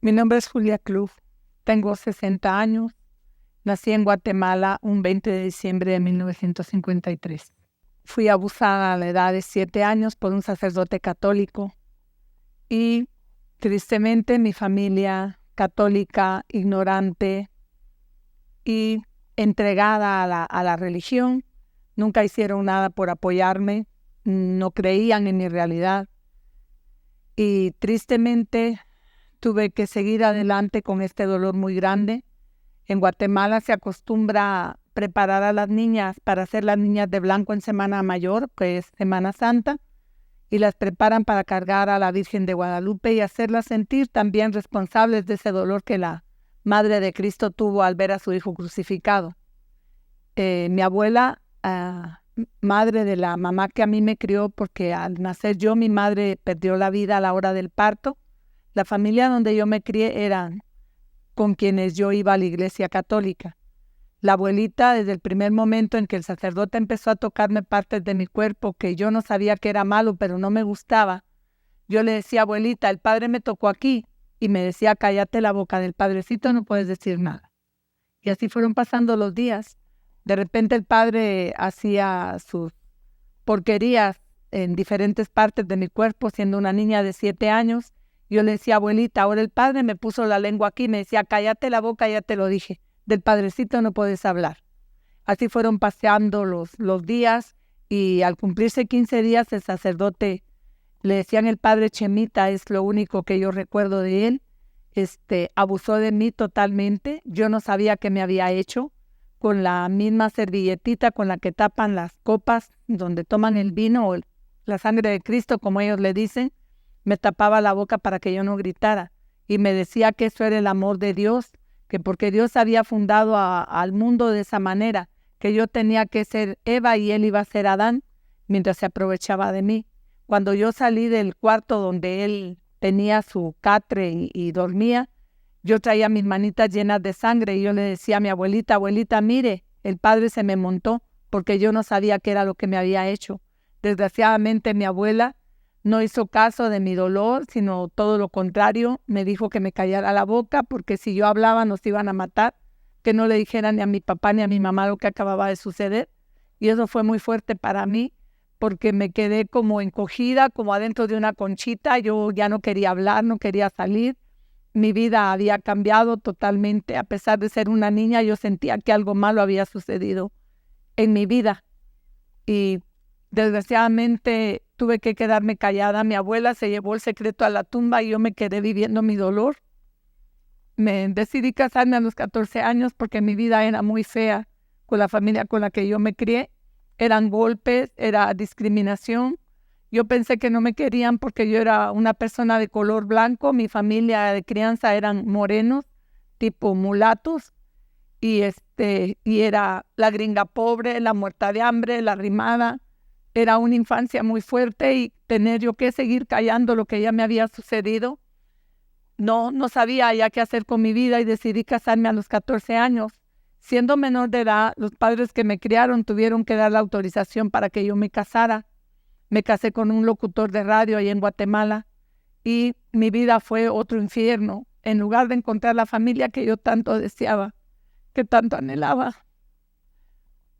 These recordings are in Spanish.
Mi nombre es Julia Club, tengo 60 años, nací en Guatemala un 20 de diciembre de 1953. Fui abusada a la edad de 7 años por un sacerdote católico y tristemente mi familia católica, ignorante y entregada a la religión, nunca hicieron nada por apoyarme, no creían en mi realidad y tristemente tuve que seguir adelante con este dolor muy grande. En Guatemala se acostumbra a preparar a las niñas para hacer las niñas de blanco en Semana Mayor, que es Semana Santa, y las preparan para cargar a la Virgen de Guadalupe y hacerlas sentir también responsables de ese dolor que la Madre de Cristo tuvo al ver a su hijo crucificado. Mi abuela, madre de la mamá que a mí me crió, porque al nacer yo, mi madre perdió la vida a la hora del parto. La familia donde yo me crié eran con quienes yo iba a la iglesia católica. La abuelita, desde el primer momento en que el sacerdote empezó a tocarme partes de mi cuerpo que yo no sabía que era malo, pero no me gustaba, yo le decía, abuelita, el padre me tocó aquí, y me decía, cállate la boca del padrecito, no puedes decir nada. Y así fueron pasando los días. De repente el padre hacía sus porquerías en diferentes partes de mi cuerpo, siendo una niña de 7 años. Yo le decía, abuelita, ahora el padre me puso la lengua aquí, me decía, cállate la boca, ya te lo dije, del padrecito no puedes hablar. Así fueron paseando los días y al cumplirse 15 días el sacerdote, le decían el padre Chemita, es lo único que yo recuerdo de él, abusó de mí totalmente. Yo no sabía qué me había hecho, con la misma servilletita con la que tapan las copas donde toman el vino o la sangre de Cristo, como ellos le dicen, me tapaba la boca para que yo no gritara y me decía que eso era el amor de Dios, que porque Dios había fundado al mundo de esa manera, que yo tenía que ser Eva y él iba a ser Adán, mientras se aprovechaba de mí. Cuando yo salí del cuarto donde él tenía su catre y dormía, yo traía mis manitas llenas de sangre y yo le decía a mi abuelita, abuelita, mire, el padre se me montó porque yo no sabía qué era lo que me había hecho. Desgraciadamente mi abuela no hizo caso de mi dolor, sino todo lo contrario, me dijo que me callara la boca porque si yo hablaba nos iban a matar, que no le dijera ni a mi papá ni a mi mamá lo que acababa de suceder. Y eso fue muy fuerte para mí porque me quedé como encogida, como adentro de una conchita. Yo ya no quería hablar, no quería salir. Mi vida había cambiado totalmente. A pesar de ser una niña, yo sentía que algo malo había sucedido en mi vida. Y desgraciadamente tuve que quedarme callada. Mi abuela se llevó el secreto a la tumba y yo me quedé viviendo mi dolor. Me decidí casarme a los 14 años porque mi vida era muy fea con la familia con la que yo me crié. Eran golpes, era discriminación. Yo pensé que no me querían porque yo era una persona de color blanco. Mi familia de crianza eran morenos, tipo mulatos. Y era la gringa pobre, la muerta de hambre, la arrimada. Era una infancia muy fuerte y tener yo que seguir callando lo que ya me había sucedido. No sabía ya qué hacer con mi vida y decidí casarme a los 14 años. Siendo menor de edad, los padres que me criaron tuvieron que dar la autorización para que yo me casara. Me casé con un locutor de radio ahí en Guatemala y mi vida fue otro infierno. En lugar de encontrar la familia que yo tanto deseaba, que tanto anhelaba,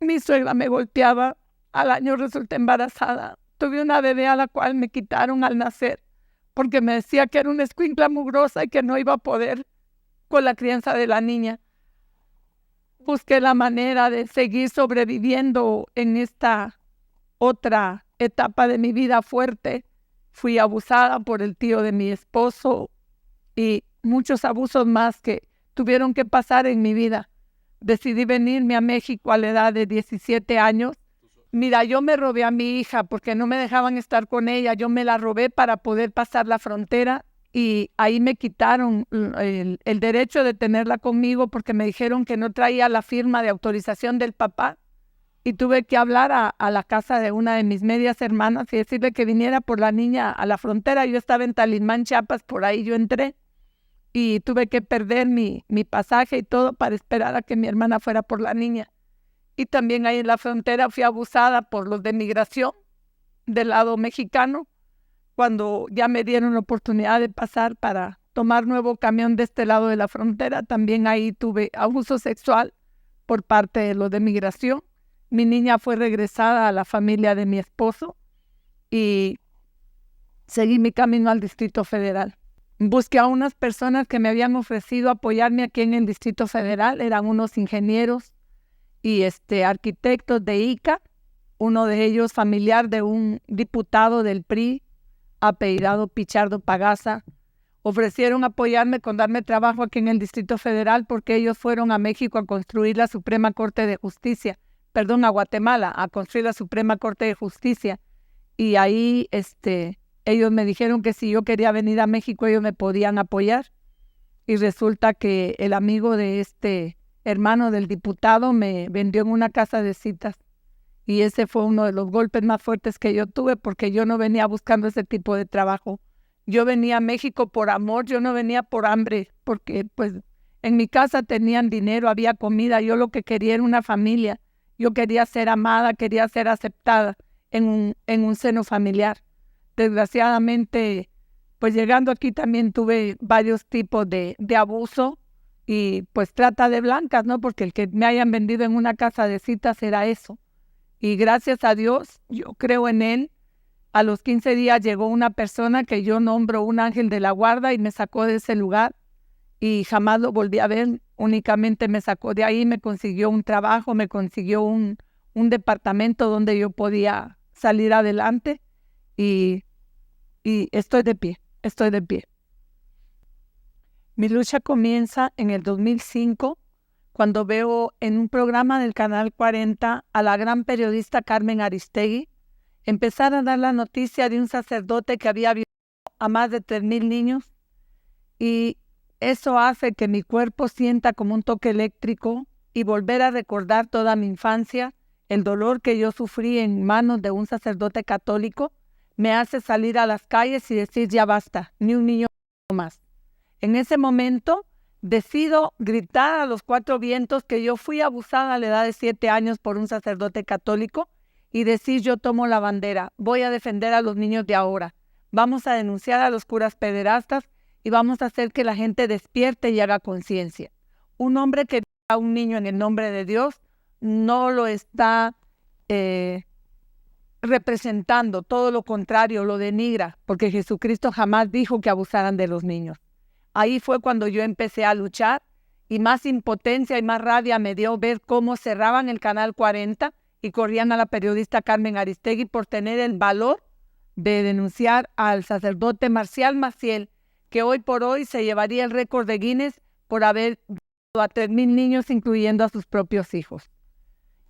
mi suegra me golpeaba. Al año resulté embarazada. Tuve una bebé a la cual me quitaron al nacer porque me decía que era una escuincla mugrosa y que no iba a poder con la crianza de la niña. Busqué la manera de seguir sobreviviendo en esta otra etapa de mi vida fuerte. Fui abusada por el tío de mi esposo y muchos abusos más que tuvieron que pasar en mi vida. Decidí venirme a México a la edad de 17 años. Mira, yo me robé a mi hija porque no me dejaban estar con ella. Yo me la robé para poder pasar la frontera y ahí me quitaron el derecho de tenerla conmigo porque me dijeron que no traía la firma de autorización del papá. Y tuve que hablar a la casa de una de mis medias hermanas y decirle que viniera por la niña a la frontera. Yo estaba en Talismán, Chiapas, por ahí yo entré y tuve que perder mi pasaje y todo para esperar a que mi hermana fuera por la niña. Y también ahí en la frontera fui abusada por los de migración del lado mexicano, cuando ya me dieron la oportunidad de pasar para tomar nuevo camión de este lado de la frontera, también ahí tuve abuso sexual por parte de los de migración. Mi niña fue regresada a la familia de mi esposo y seguí mi camino al Distrito Federal. Busqué a unas personas que me habían ofrecido apoyarme aquí en el Distrito Federal. Eran unos ingenieros y arquitectos de ICA, uno de ellos familiar de un diputado del PRI, apellidado Pichardo Pagasa. Ofrecieron apoyarme con darme trabajo aquí en el Distrito Federal porque ellos fueron a México a construir la Suprema Corte de Justicia, a Guatemala, a construir la Suprema Corte de Justicia. Y ahí ellos me dijeron que si yo quería venir a México, ellos me podían apoyar. Y resulta que el amigo de este hermano del diputado me vendió en una casa de citas. Y ese fue uno de los golpes más fuertes que yo tuve, porque yo no venía buscando ese tipo de trabajo. Yo venía a México por amor, yo no venía por hambre, porque pues en mi casa tenían dinero, había comida, yo lo que quería era una familia. Yo quería ser amada, quería ser aceptada en un seno familiar. Desgraciadamente, pues llegando aquí también tuve varios tipos de abuso y pues trata de blancas, ¿no? Porque el que me hayan vendido en una casa de citas era eso. Y gracias a Dios, yo creo en Él. A los 15 días llegó una persona que yo nombro un ángel de la guarda y me sacó de ese lugar y jamás lo volví a ver. Únicamente me sacó de ahí, me consiguió un trabajo, me consiguió un departamento donde yo podía salir adelante y estoy de pie. Mi lucha comienza en el 2005 cuando veo en un programa del Canal 40 a la gran periodista Carmen Aristegui empezar a dar la noticia de un sacerdote que había violado a más de 3,000 niños, y eso hace que mi cuerpo sienta como un toque eléctrico y volver a recordar toda mi infancia, el dolor que yo sufrí en manos de un sacerdote católico, me hace salir a las calles y decir ya basta, ni un niño más. En ese momento decido gritar a los 4 vientos que yo fui abusada a la edad de 7 años por un sacerdote católico y decir yo tomo la bandera, voy a defender a los niños de ahora, vamos a denunciar a los curas pederastas y vamos a hacer que la gente despierte y haga conciencia. Un hombre que viola a un niño en el nombre de Dios no lo está representando, todo lo contrario, lo denigra, porque Jesucristo jamás dijo que abusaran de los niños. Ahí fue cuando yo empecé a luchar y más impotencia y más rabia me dio ver cómo cerraban el Canal 40 y corrían a la periodista Carmen Aristegui por tener el valor de denunciar al sacerdote Marcial Maciel, que hoy por hoy se llevaría el récord de Guinness por haber violado a 3,000 niños, incluyendo a sus propios hijos.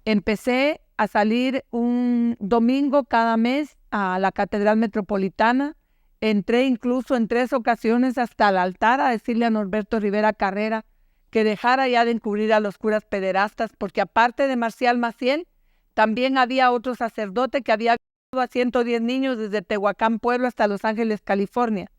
Empecé a salir un domingo cada mes a la Catedral Metropolitana. Entré incluso en 3 ocasiones hasta el altar a decirle a Norberto Rivera Carrera que dejara ya de encubrir a los curas pederastas, porque aparte de Marcial Maciel, también había otro sacerdote que había violado a 110 niños desde Tehuacán, Pueblo, hasta Los Ángeles, California.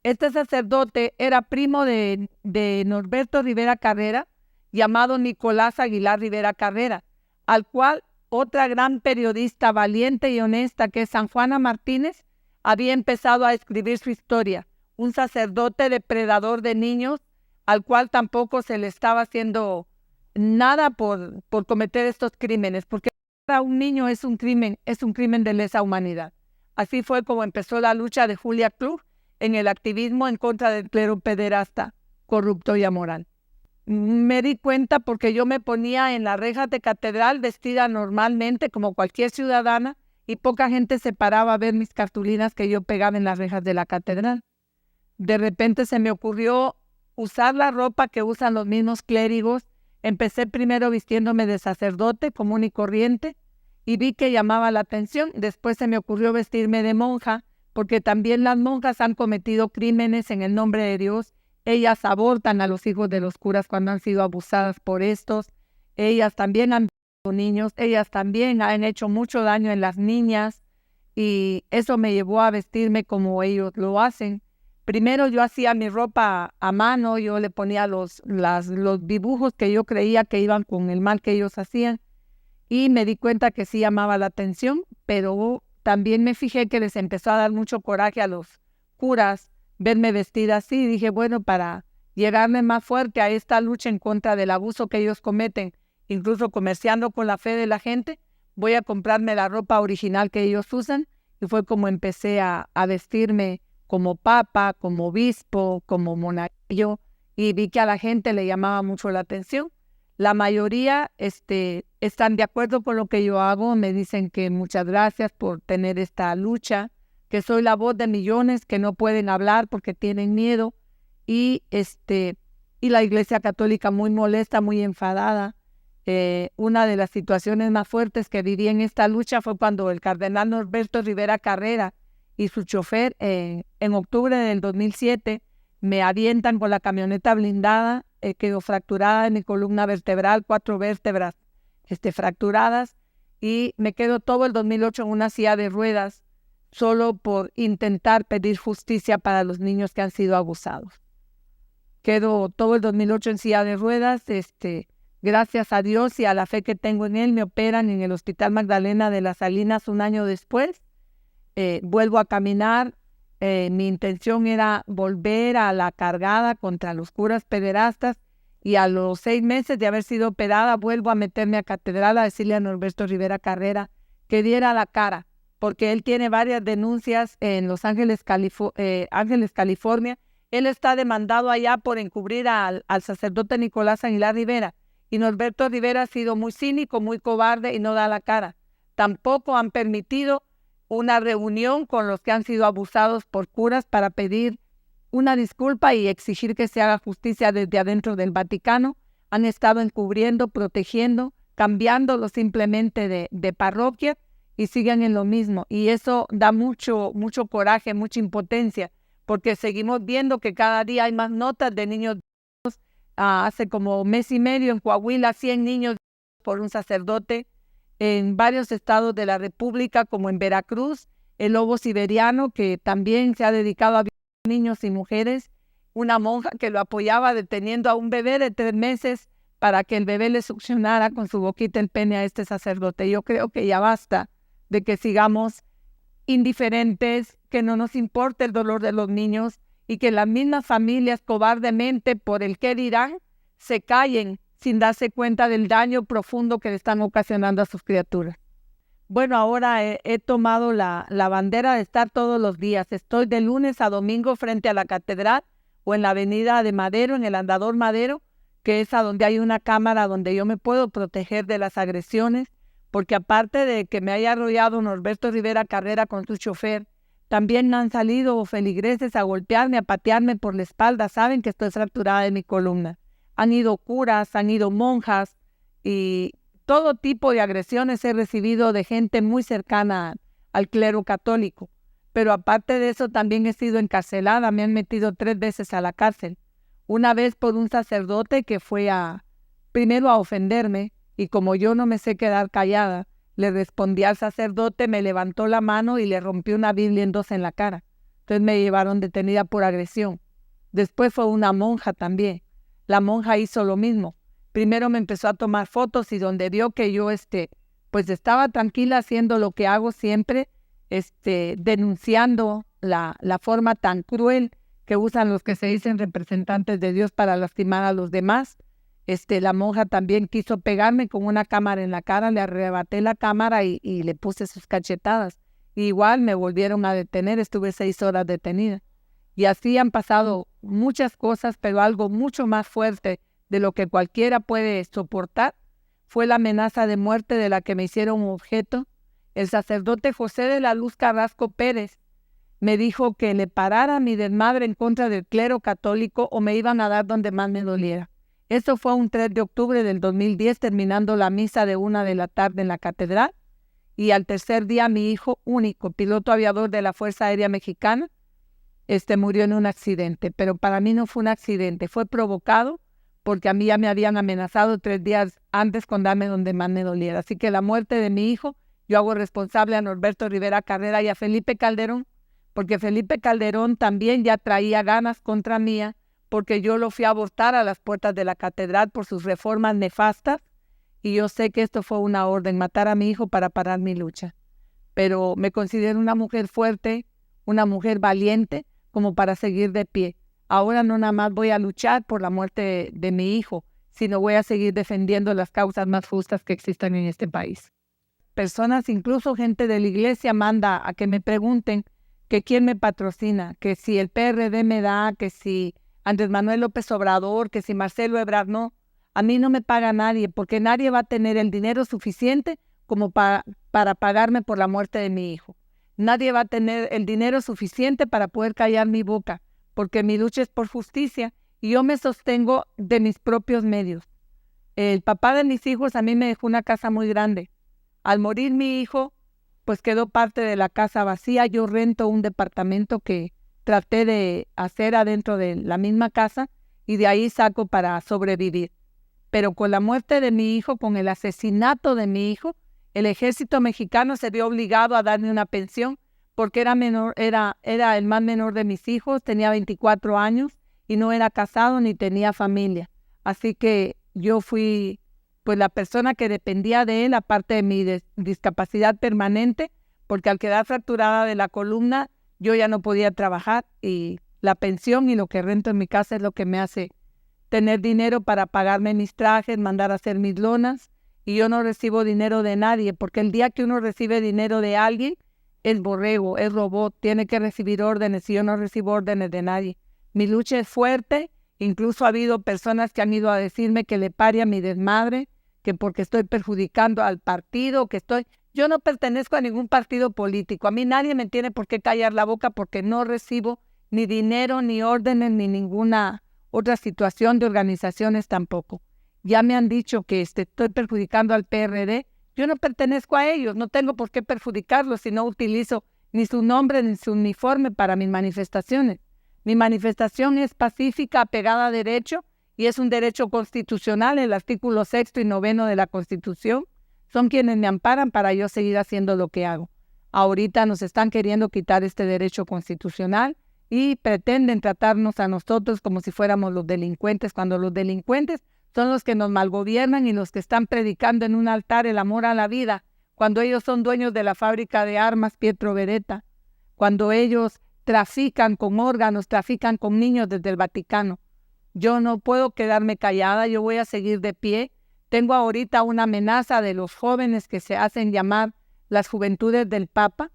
Este sacerdote era primo de Norberto Rivera Carrera, llamado Nicolás Aguilar Rivera Carrera, al cual otra gran periodista valiente y honesta, que es San Juana Martínez, había empezado a escribir su historia. Un sacerdote depredador de niños, al cual tampoco se le estaba haciendo nada por cometer estos crímenes, porque para un niño es un crimen de lesa humanidad. Así fue como empezó la lucha de Julia Klug en el activismo en contra del clero pederasta, corrupto y amoral. Me di cuenta porque yo me ponía en las rejas de catedral vestida normalmente como cualquier ciudadana y poca gente se paraba a ver mis cartulinas que yo pegaba en las rejas de la catedral. De repente se me ocurrió usar la ropa que usan los mismos clérigos. Empecé primero vistiéndome de sacerdote común y corriente y vi que llamaba la atención. Después se me ocurrió vestirme de monja, porque también las monjas han cometido crímenes en el nombre de Dios. Ellas abortan a los hijos de los curas cuando han sido abusadas por estos. Ellas también han violado niños, ellas también han hecho mucho daño en las niñas y eso me llevó a vestirme como ellos lo hacen. Primero yo hacía mi ropa a mano, yo le ponía los dibujos que yo creía que iban con el mal que ellos hacían y me di cuenta que sí llamaba la atención, pero también me fijé que les empezó a dar mucho coraje a los curas verme vestida así. Dije, bueno, para llegarme más fuerte a esta lucha en contra del abuso que ellos cometen, incluso comerciando con la fe de la gente, voy a comprarme la ropa original que ellos usan. Y fue como empecé a vestirme como papa, como obispo, como monaguillo, y vi que a la gente le llamaba mucho la atención. La mayoría están de acuerdo con lo que yo hago, me dicen que muchas gracias por tener esta lucha, que soy la voz de millones que no pueden hablar porque tienen miedo, y la Iglesia Católica muy molesta, muy enfadada. Una de las situaciones más fuertes que viví en esta lucha fue cuando el cardenal Norberto Rivera Carrera y su chofer en octubre del 2007 me avientan con la camioneta blindada, quedó fracturada en mi columna vertebral, 4 vértebras fracturadas, y me quedo todo el 2008 en una silla de ruedas solo por intentar pedir justicia para los niños que han sido abusados. Quedo todo el 2008 en silla de ruedas. Gracias a Dios y a la fe que tengo en Él, me operan en el Hospital Magdalena de las Salinas un año después. Vuelvo a caminar. Mi intención era volver a la cargada contra los curas pederastas, y a los 6 meses de haber sido operada vuelvo a meterme a catedral a decirle a Norberto Rivera Carrera que diera la cara, porque él tiene varias denuncias en Los Ángeles, California. Él está demandado allá por encubrir al sacerdote Nicolás Aguilar Rivera, y Norberto Rivera ha sido muy cínico, muy cobarde y no da la cara. Tampoco han permitido una reunión con los que han sido abusados por curas para pedir una disculpa y exigir que se haga justicia desde adentro del Vaticano. Han estado encubriendo, protegiendo, cambiándolo simplemente de parroquia, y siguen en lo mismo. Y eso da mucho coraje, mucha impotencia, porque seguimos viendo que cada día hay más notas de niños. Hace como mes y medio en Coahuila, 100 niños por un sacerdote. En varios estados de la República, como en Veracruz, el lobo siberiano, que también se ha dedicado a violar niños y mujeres. Una monja que lo apoyaba deteniendo a un bebé de 3 meses para que el bebé le succionara con su boquita el pene a este sacerdote. Yo creo que ya basta de que sigamos indiferentes, que no nos importe el dolor de los niños, y que las mismas familias cobardemente por el qué dirán se callen sin darse cuenta del daño profundo que le están ocasionando a sus criaturas. Bueno, ahora he tomado la bandera de estar todos los días. Estoy de lunes a domingo frente a la catedral o en la avenida de Madero, en el Andador Madero, que es a donde hay una cámara donde yo me puedo proteger de las agresiones, porque aparte de que me haya arrollado Norberto Rivera Carrera con su chofer, también han salido feligreses a golpearme, a patearme por la espalda. Saben que estoy fracturada de mi columna. Han ido curas, han ido monjas, y todo tipo de agresiones he recibido de gente muy cercana al clero católico. Pero aparte de eso también he sido encarcelada. Me han metido 3 veces a la cárcel. Una vez por un sacerdote que fue primero a ofenderme, y como yo no me sé quedar callada, le respondí al sacerdote, me levantó la mano y le rompió una Biblia en 2 en la cara. Entonces me llevaron detenida por agresión. Después fue una monja también. La monja hizo lo mismo. Primero me empezó a tomar fotos, y donde vio que yo pues estaba tranquila haciendo lo que hago siempre, denunciando la forma tan cruel que usan los que se dicen representantes de Dios para lastimar a los demás. La monja también quiso pegarme con una cámara en la cara. Le arrebaté la cámara y le puse sus cachetadas. Igual me volvieron a detener, estuve 6 horas detenida. Y así han pasado muchas cosas, pero algo mucho más fuerte de lo que cualquiera puede soportar fue la amenaza de muerte de la que me hicieron objeto. El sacerdote José de la Luz Carrasco Pérez me dijo que le parara mi desmadre en contra del clero católico o me iban a dar donde más me doliera. Eso fue un 3 de octubre del 2010, terminando la misa de 1 de la tarde en la catedral. Y al tercer día mi hijo único, piloto aviador de la Fuerza Aérea Mexicana, murió en un accidente. Pero para mí no fue un accidente, fue provocado porque a mí ya me habían amenazado 3 días antes con darme donde más me doliera. Así que la muerte de mi hijo, yo hago responsable a Norberto Rivera Carrera y a Felipe Calderón, porque Felipe Calderón también ya traía ganas contra mía, porque yo lo fui a abortar a las puertas de la catedral por sus reformas nefastas, y yo sé que esto fue una orden, matar a mi hijo para parar mi lucha. Pero me considero una mujer fuerte, una mujer valiente, como para seguir de pie. Ahora no nada más voy a luchar por la muerte de mi hijo, sino voy a seguir defendiendo las causas más justas que existan en este país. Personas, incluso gente de la iglesia, manda a que me pregunten que quién me patrocina, que si el PRD me da, que si Andrés Manuel López Obrador, que si Marcelo Ebrard. No, a mí no me paga nadie, porque nadie va a tener el dinero suficiente como para pagarme por la muerte de mi hijo. Nadie va a tener el dinero suficiente para poder callar mi boca, porque mi lucha es por justicia y yo me sostengo de mis propios medios. El papá de mis hijos a mí me dejó una casa muy grande. Al morir mi hijo, pues quedó parte de la casa vacía. Yo rento un departamento que traté de hacer adentro de la misma casa y de ahí saco para sobrevivir. Pero con la muerte de mi hijo, con el asesinato de mi hijo, el ejército mexicano se vio obligado a darme una pensión porque era el más menor de mis hijos, tenía 24 años y no era casado ni tenía familia. Así que yo fui pues la persona que dependía de él, aparte de mi discapacidad permanente, porque al quedar fracturada de la columna, yo ya no podía trabajar y la pensión y lo que rento en mi casa es lo que me hace tener dinero para pagarme mis trajes, mandar a hacer mis lonas, y yo no recibo dinero de nadie, porque el día que uno recibe dinero de alguien, es borrego, es robot, tiene que recibir órdenes y yo no recibo órdenes de nadie. Mi lucha es fuerte, incluso ha habido personas que han ido a decirme que le pare a mi desmadre, que porque estoy perjudicando al partido, Yo no pertenezco a ningún partido político, a mí nadie me tiene por qué callar la boca porque no recibo ni dinero, ni órdenes, ni ninguna otra situación de organizaciones tampoco. Ya me han dicho que estoy perjudicando al PRD, yo no pertenezco a ellos, no tengo por qué perjudicarlos si no utilizo ni su nombre ni su uniforme para mis manifestaciones. Mi manifestación es pacífica, apegada a derecho, y es un derecho constitucional, el artículo 6º y 9º de la Constitución. Son quienes me amparan para yo seguir haciendo lo que hago. Ahorita nos están queriendo quitar este derecho constitucional y pretenden tratarnos a nosotros como si fuéramos los delincuentes, cuando los delincuentes son los que nos malgobiernan y los que están predicando en un altar el amor a la vida, cuando ellos son dueños de la fábrica de armas Pietro Beretta, cuando ellos trafican con órganos, trafican con niños desde el Vaticano. Yo no puedo quedarme callada, yo voy a seguir de pie. Tengo ahorita una amenaza de los jóvenes que se hacen llamar las Juventudes del Papa.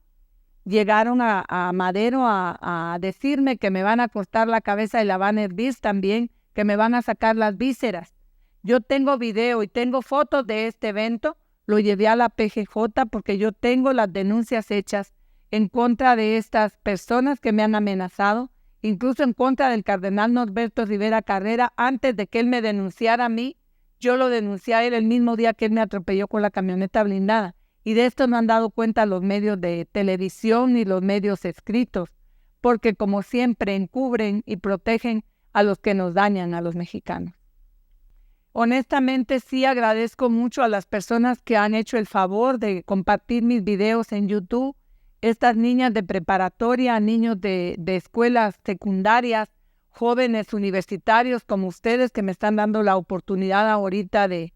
Llegaron a Madero a decirme que me van a cortar la cabeza y la van a hervir también, que me van a sacar las vísceras. Yo tengo video y tengo fotos de este evento, lo llevé a la PGJ porque yo tengo las denuncias hechas en contra de estas personas que me han amenazado, incluso en contra del cardenal Norberto Rivera Carrera. Antes de que él me denunciara a mí, yo lo denuncié a él el mismo día que él me atropelló con la camioneta blindada. Y de esto no han dado cuenta los medios de televisión ni los medios escritos, porque como siempre encubren y protegen a los que nos dañan, a los mexicanos. Honestamente sí agradezco mucho a las personas que han hecho el favor de compartir mis videos en YouTube. Estas niñas de preparatoria, niños de escuelas secundarias, jóvenes universitarios como ustedes que me están dando la oportunidad ahorita de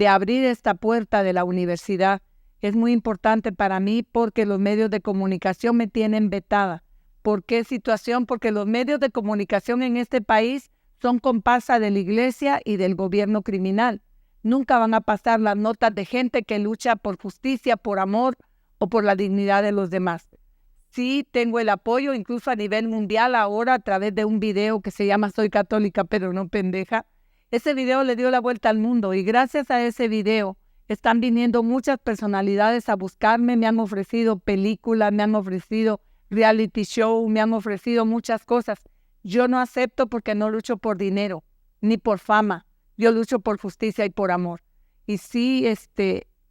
abrir esta puerta de la universidad. Es muy importante para mí porque los medios de comunicación me tienen vetada. ¿Por qué situación? Porque los medios de comunicación en este país son comparsa de la iglesia y del gobierno criminal. Nunca van a pasar las notas de gente que lucha por justicia, por amor o por la dignidad de los demás. Sí tengo el apoyo, incluso a nivel mundial ahora, a través de un video que se llama Soy católica pero no pendeja. Ese video le dio la vuelta al mundo y gracias a ese video están viniendo muchas personalidades a buscarme, me han ofrecido películas, me han ofrecido reality show, me han ofrecido muchas cosas. Yo no acepto porque no lucho por dinero, ni por fama. Yo lucho por justicia y por amor. Y sí,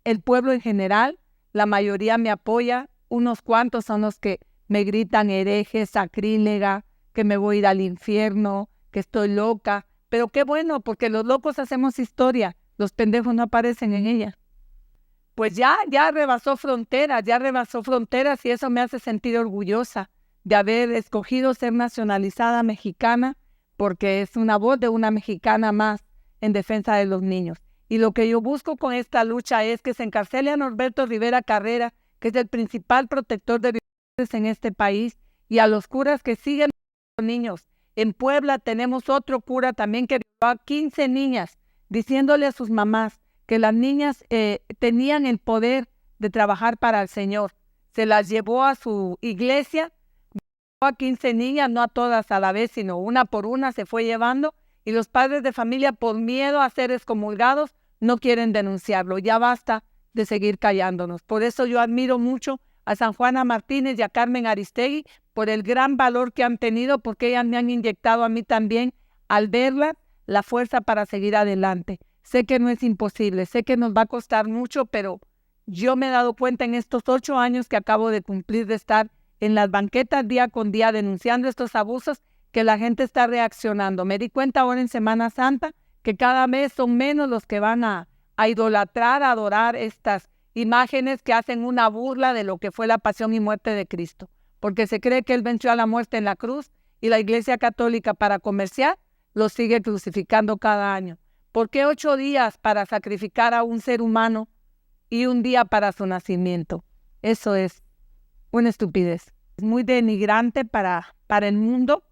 el pueblo en general, la mayoría me apoya. Unos cuantos son los que me gritan hereje, sacrílega, que me voy a ir al infierno, que estoy loca. Pero qué bueno, porque los locos hacemos historia. Los pendejos no aparecen en ella. Pues ya rebasó fronteras y eso me hace sentir orgullosa de haber escogido ser nacionalizada mexicana, porque es una voz de una mexicana más en defensa de los niños. Y lo que yo busco con esta lucha es que se encarcele a Norberto Rivera Carrera, que es el principal protector de violencias en este país, y a los curas que siguen niños. En Puebla tenemos otro cura también que violó a 15 niñas, diciéndole a sus mamás que las niñas tenían el poder de trabajar para el Señor. Se las llevó a su iglesia, violó a 15 niñas, no a todas a la vez, sino una por una se fue llevando, y los padres de familia, por miedo a ser excomulgados, no quieren denunciarlo. Ya basta de seguir callándonos. Por eso yo admiro mucho a San Juana Martínez y a Carmen Aristegui por el gran valor que han tenido, porque ellas me han inyectado a mí también, al verlas, la fuerza para seguir adelante. Sé que no es imposible, sé que nos va a costar mucho, pero yo me he dado cuenta en estos 8 años que acabo de cumplir, de estar en las banquetas día con día denunciando estos abusos, que la gente está reaccionando. Me di cuenta ahora en Semana Santa que cada vez son menos los que van a idolatrar, a adorar estas imágenes que hacen una burla de lo que fue la pasión y muerte de Cristo, porque se cree que Él venció a la muerte en la cruz, y la Iglesia Católica, para comerciar, lo sigue crucificando cada año. ¿Por qué 8 días para sacrificar a un ser humano y un día para su nacimiento? Eso es una estupidez. Es muy denigrante para el mundo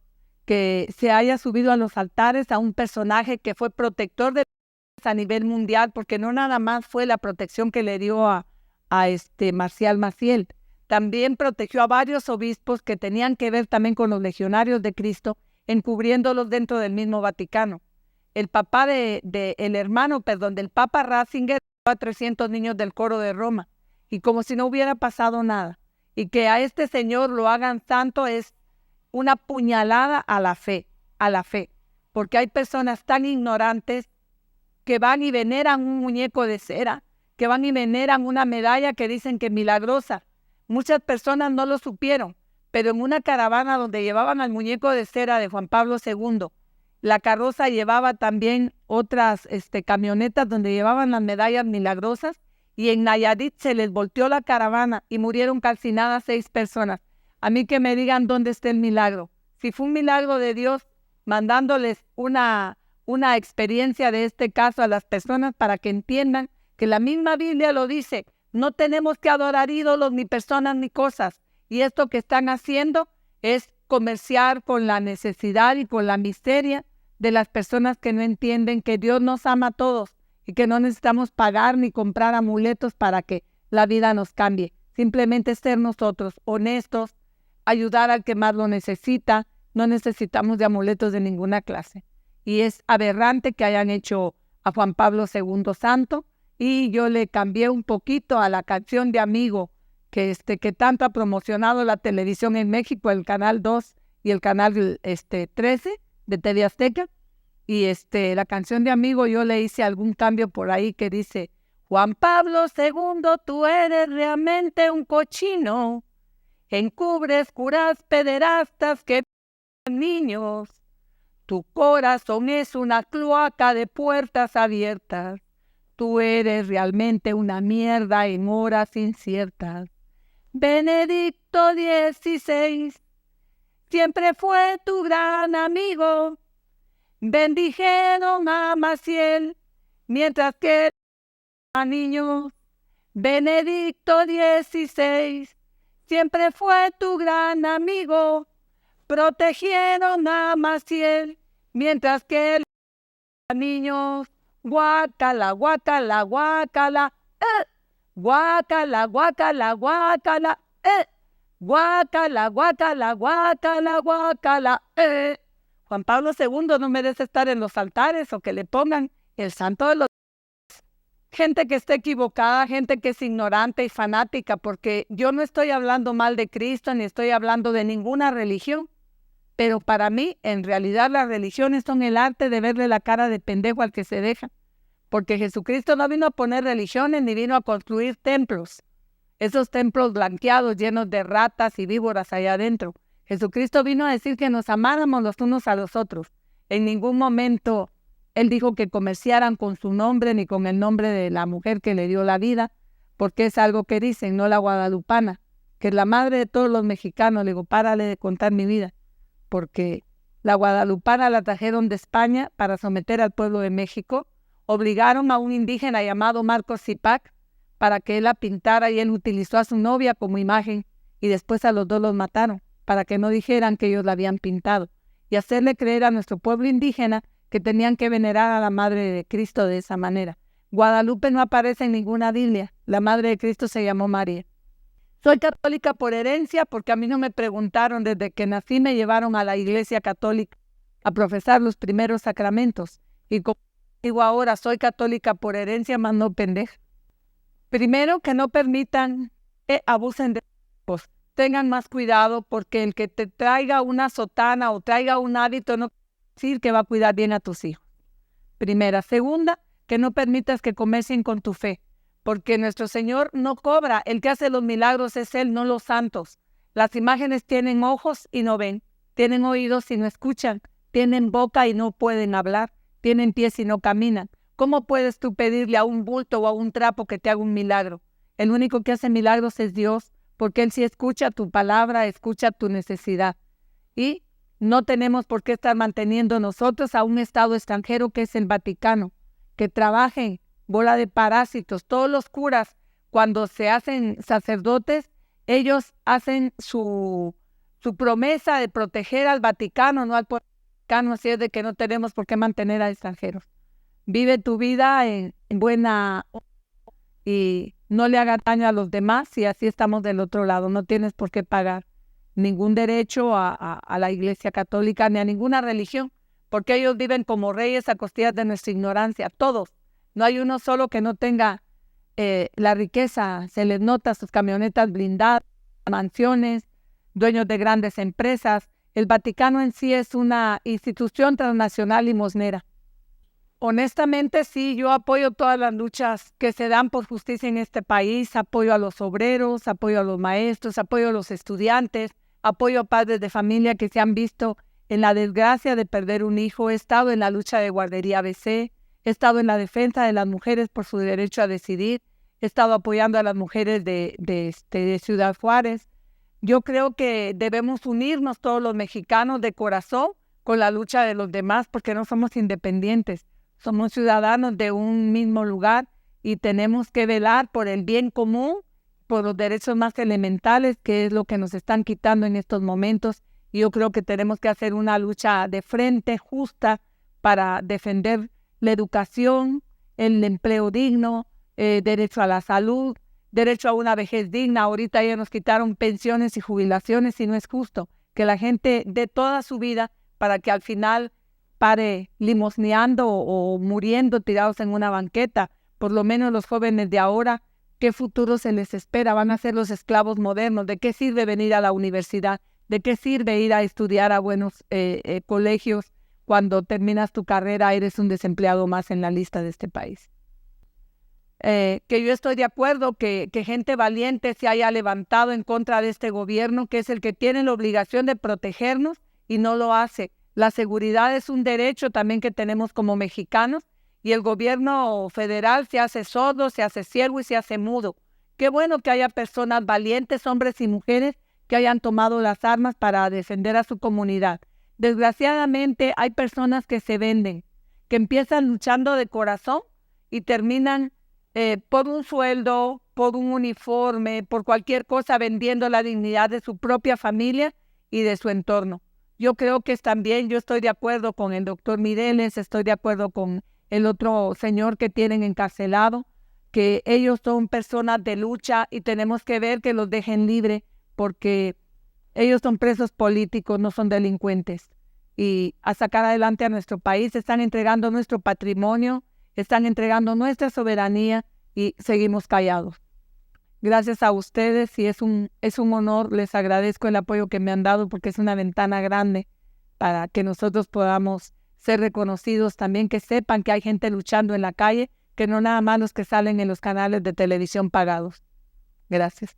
que se haya subido a los altares a un personaje que fue protector de a nivel mundial, porque no nada más fue la protección que le dio a Marcial Maciel, también protegió a varios obispos que tenían que ver también con los legionarios de Cristo, encubriéndolos dentro del mismo Vaticano. El papá del Papa Ratzinger a 300 niños del coro de Roma, y como si no hubiera pasado nada. Y que a este señor lo hagan santo es una puñalada a la fe, porque hay personas tan ignorantes que van y veneran un muñeco de cera, que van y veneran una medalla que dicen que es milagrosa. Muchas personas no lo supieron, pero en una caravana donde llevaban al muñeco de cera de Juan Pablo II, la carroza llevaba también otras camionetas donde llevaban las medallas milagrosas, y en Nayarit se les volteó la caravana y murieron calcinadas 6 personas. A mí que me digan dónde está el milagro. Si fue un milagro de Dios mandándoles una experiencia de este caso a las personas para que entiendan que la misma Biblia lo dice, no tenemos que adorar ídolos, ni personas, ni cosas. Y esto que están haciendo es comerciar con la necesidad y con la miseria de las personas que no entienden que Dios nos ama a todos y que no necesitamos pagar ni comprar amuletos para que la vida nos cambie. Simplemente ser nosotros honestos, ayudar al que más lo necesita. No necesitamos de amuletos de ninguna clase. Y es aberrante que hayan hecho a Juan Pablo II santo, y yo le cambié un poquito a la canción de Amigo que tanto ha promocionado la televisión en México, el Canal 2 y el Canal 13 de TV Azteca. Y la canción de Amigo yo le hice algún cambio por ahí que dice: Juan Pablo II, tú eres realmente un cochino, encubres curas pederastas que niños. Tu corazón es una cloaca de puertas abiertas. Tú eres realmente una mierda en horas inciertas. Benedicto XVI siempre fue tu gran amigo. Bendijeron a Maciel mientras que era niño. Benedicto XVI siempre fue tu gran amigo. Protegieron a Maciel mientras que él era niño. Guácala, guácala, guácala, guácala, guácala, guácala, guácala, guácala, guácala, guácala, Juan Pablo II no merece estar en los altares o que le pongan el santo de los... Gente que esté equivocada, gente que es ignorante y fanática, porque yo no estoy hablando mal de Cristo ni estoy hablando de ninguna religión, pero para mí, en realidad, las religiones son el arte de verle la cara de pendejo al que se deja, porque Jesucristo no vino a poner religiones ni vino a construir templos, esos templos blanqueados llenos de ratas y víboras allá adentro. Jesucristo vino a decir que nos amáramos los unos a los otros. En ningún momento Él dijo que comerciaran con su nombre ni con el nombre de la mujer que le dio la vida, porque es algo que dicen, no la guadalupana, que es la madre de todos los mexicanos. Le digo, párale de contar mi vida, porque la guadalupana la trajeron de España para someter al pueblo de México. Obligaron a un indígena llamado Marcos Zipac para que él la pintara, y él utilizó a su novia como imagen, y después a los dos los mataron para que no dijeran que ellos la habían pintado. y hacerle creer a nuestro pueblo indígena que tenían que venerar a la Madre de Cristo de esa manera. Guadalupe no aparece en ninguna Biblia. La Madre de Cristo se llamó María. Soy católica por herencia porque a mí no me preguntaron. Desde que nací me llevaron a la iglesia católica a profesar los primeros sacramentos. Y como digo ahora, soy católica por herencia, más no pendeja. Primero, que no permitan que abusen de hijos. Tengan más cuidado, porque el que te traiga una sotana o traiga un hábito no quiere decir que va a cuidar bien a tus hijos. Primera. Segunda, que no permitas que comercien con tu fe, porque nuestro Señor no cobra. El que hace los milagros es Él, no los santos. Las imágenes tienen ojos y no ven, tienen oídos y no escuchan, tienen boca y no pueden hablar, tienen pies y no caminan. ¿Cómo puedes tú pedirle a un bulto o a un trapo que te haga un milagro? El único que hace milagros es Dios, porque Él sí escucha tu palabra, escucha tu necesidad. Y no tenemos por qué estar manteniendo nosotros a un Estado extranjero que es el Vaticano, que trabajen, bola de parásitos. Todos los curas, cuando se hacen sacerdotes, ellos hacen su promesa de proteger al Vaticano, no al pueblo mexicano, así es de que no tenemos por qué mantener a extranjeros. Vive tu vida en buena y no le haga daño a los demás, y así estamos del otro lado. No tienes por qué pagar ningún derecho a la Iglesia Católica ni a ninguna religión, porque ellos viven como reyes a costillas de nuestra ignorancia, todos. No hay uno solo que no tenga la riqueza. Se les nota sus camionetas blindadas, mansiones, dueños de grandes empresas. El Vaticano en sí es una institución transnacional limosnera. Honestamente, sí, yo apoyo todas las luchas que se dan por justicia en este país. Apoyo a los obreros, apoyo a los maestros, apoyo a los estudiantes, apoyo a padres de familia que se han visto en la desgracia de perder un hijo. He estado en la lucha de Guardería ABC, he estado en la defensa de las mujeres por su derecho a decidir, he estado apoyando a las mujeres de Ciudad Juárez. Yo creo que debemos unirnos todos los mexicanos de corazón con la lucha de los demás, porque no somos independientes. Somos ciudadanos de un mismo lugar y tenemos que velar por el bien común, por los derechos más elementales, que es lo que nos están quitando en estos momentos. Y yo creo que tenemos que hacer una lucha de frente, justa, para defender la educación, el empleo digno, derecho a la salud, derecho a una vejez digna. Ahorita ya nos quitaron pensiones y jubilaciones y no es justo que la gente dé toda su vida para que al final pare limosneando o muriendo tirados en una banqueta. Por lo menos los jóvenes de ahora, ¿qué futuro se les espera? Van a ser los esclavos modernos. ¿De qué sirve venir a la universidad? ¿De qué sirve ir a estudiar a buenos colegios? Cuando terminas tu carrera eres un desempleado más en la lista de este país. Que yo estoy de acuerdo que gente valiente se haya levantado en contra de este gobierno, que es el que tiene la obligación de protegernos y no lo hace. La seguridad es un derecho también que tenemos como mexicanos, y el gobierno federal se hace sordo, se hace ciego y se hace mudo. Qué bueno que haya personas valientes, hombres y mujeres, que hayan tomado las armas para defender a su comunidad. Desgraciadamente hay personas que se venden, que empiezan luchando de corazón y terminan por un sueldo, por un uniforme, por cualquier cosa, vendiendo la dignidad de su propia familia y de su entorno. Yo creo que también yo estoy de acuerdo con el doctor Mireles, estoy de acuerdo con el otro señor que tienen encarcelado, que ellos son personas de lucha y tenemos que ver que los dejen libre, porque ellos son presos políticos, no son delincuentes. Y a sacar adelante a nuestro país, están entregando nuestro patrimonio, están entregando nuestra soberanía y seguimos callados. Gracias a ustedes, y es un honor. Les agradezco el apoyo que me han dado, porque es una ventana grande para que nosotros podamos ser reconocidos, también que sepan que hay gente luchando en la calle, que no nada más los que salen en los canales de televisión pagados. Gracias.